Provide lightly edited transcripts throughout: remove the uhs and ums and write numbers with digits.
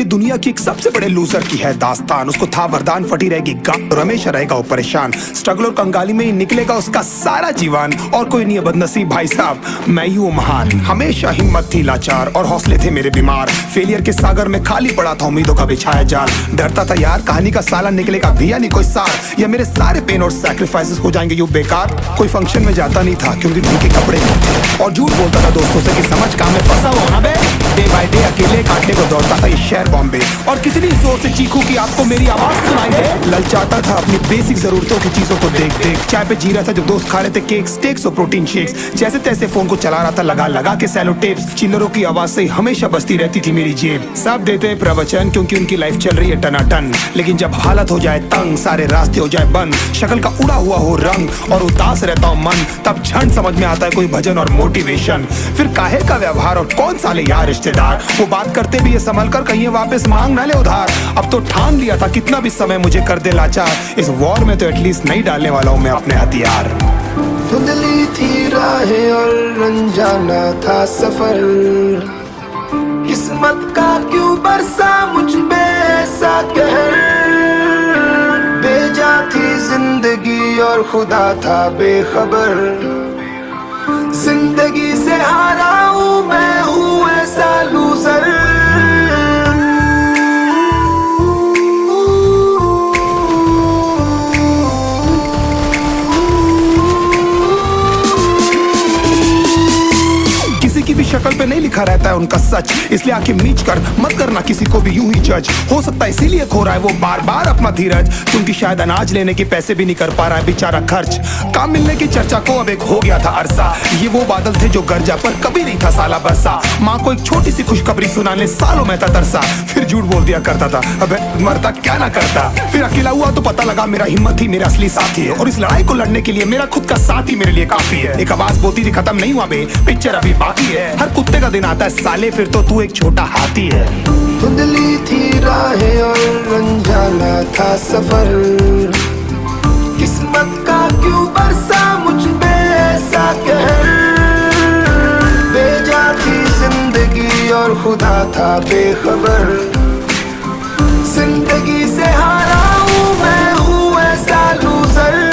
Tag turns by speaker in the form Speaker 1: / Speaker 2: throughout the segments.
Speaker 1: दुनिया की एक सबसे बड़े लूजर की है दास्तान। उसको था वरदान, फटी रहेगी गांड और हमेशा रहेगा वो परेशान। स्ट्रगल और कंगाली में ही निकलेगा उसका सारा जीवन, और कोई नहीं है बदनसीब भाई साहब, मैं ही हूँ महान। हमेशा हिम्मत थी लाचार और हौसले थे मेरे बीमार। फेलियर के सागर में खाली पड़ा था उम्मीदों का बिछाया जाल। डरता था यार कहानी का साला निकलेगा भी या नहीं कोई सार, या मेरे सारे पेन और सैक्रिफाइसेस हो जाएंगे यूं बेकार। कोई फंक्शन में जाता नहीं था क्योंकि ढंग के कपड़े नहीं थे, और झूठ बोलता था दोस्तों से कि समझ काम में फंसा हुआ ना बे। डे बाय डे अकेले काटने को दौड़ता था ये शहर बॉम्बे, और कितनी जोर से चीखूं कि आपको मेरी आवाज सुनाई दे। ललचाता था अपनी बेसिक जरूरतों की चीजों को देख देख। चाय पे जी रहा था जब दोस्त खा रहे थे केक, स्टेक्स और प्रोटीन शेक्स। जैसे तैसे फोन को चला रहा था लगा लगा के सैलो टेप्स। चिल्लरों की आवाज से हमेशा बजती रहती थी मेरी जेब। सब देते प्रवचन क्योंकि उनकी लाइफ चल रही है टनाटन, लेकिन जब हालत हो जाए तंग, सारे रास्ते हो जाए बंद, शक्ल का उड़ा हुआ हो रंग और उदास रहता हूँ मन, तब क्षण समझ में आता है कोई भजन और मोटिवेशन। फिर काहे का व्यवहार और कौन साले यार रिश्तेदार, वो बात करते भी ये संभल कर कहीं वापस मांग ना ले उधार। अब तो ठान लिया था कितना भी समय मुझे कर दे लाचार, इस वॉर में तो एटलीस्ट नहीं डालने वाला हूँ मैं अपने हथियार।
Speaker 2: धुंधली थी राहें और अनजाना था सफर, किस्मत का क्यों बरसा मुझ पे ऐसा कहर। बेजा थी जिंदगी और खुदा था बेखबर, जिंदगी से हारा हूँ मैं, हूँ ऐसा लूजर।
Speaker 1: की भी शक्ल पे नहीं लिखा रहता है उनका सच, इसलिए आंखें मीच कर मत करना किसी को भी यूं ही जज। हो सकता है इसीलिए खो रहा है वो बार बार अपना धीरज, क्योंकि शायद अनाज लेने के पैसे भी नहीं कर पा रहा है बेचारा खर्च। काम मिलने की चर्चा को अब एक हो गया था अरसा, ये वो बादल थे जो गरजा पर कभी नहीं था साला बरसा। माँ को एक छोटी सी खुशखबरी सुनाने सालों में था तरसा, फिर झूठ बोल दिया करता था अबे मरता क्या ना करता। फिर अकेला हुआ तो पता लगा मेरा हिम्मत ही मेरा असली साथी है, और इस लड़ाई को लड़ने के लिए मेरा खुद का साथ ही मेरे लिए काफी है। एक आवाज बोलती थी खत्म नहीं हुआ बे, पिक्चर अभी बाकी है। हर कुत्ते का दिन आता है साले, फिर तो तू एक छोटा हाथी है।
Speaker 2: धुंधली थी राहें और अनजाना था सफर, किस्मत का क्यों बरसा मुझ पे ऐसा कहर। बेजा थी जिंदगी और खुदा था बेखबर, जिंदगी से हारा हूँ मैं, हूँ ऐसा लूजर।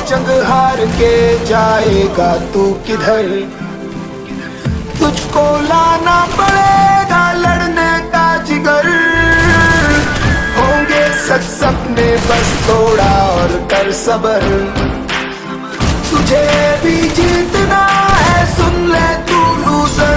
Speaker 2: जंग हार के जाएगा तू किधर, तुझको लाना पड़ेगा लड़ने का जिगर। होंगे सच सपने बस थोड़ा और कर सबर, तुझे भी जीतना है सुन ले तू लूजर।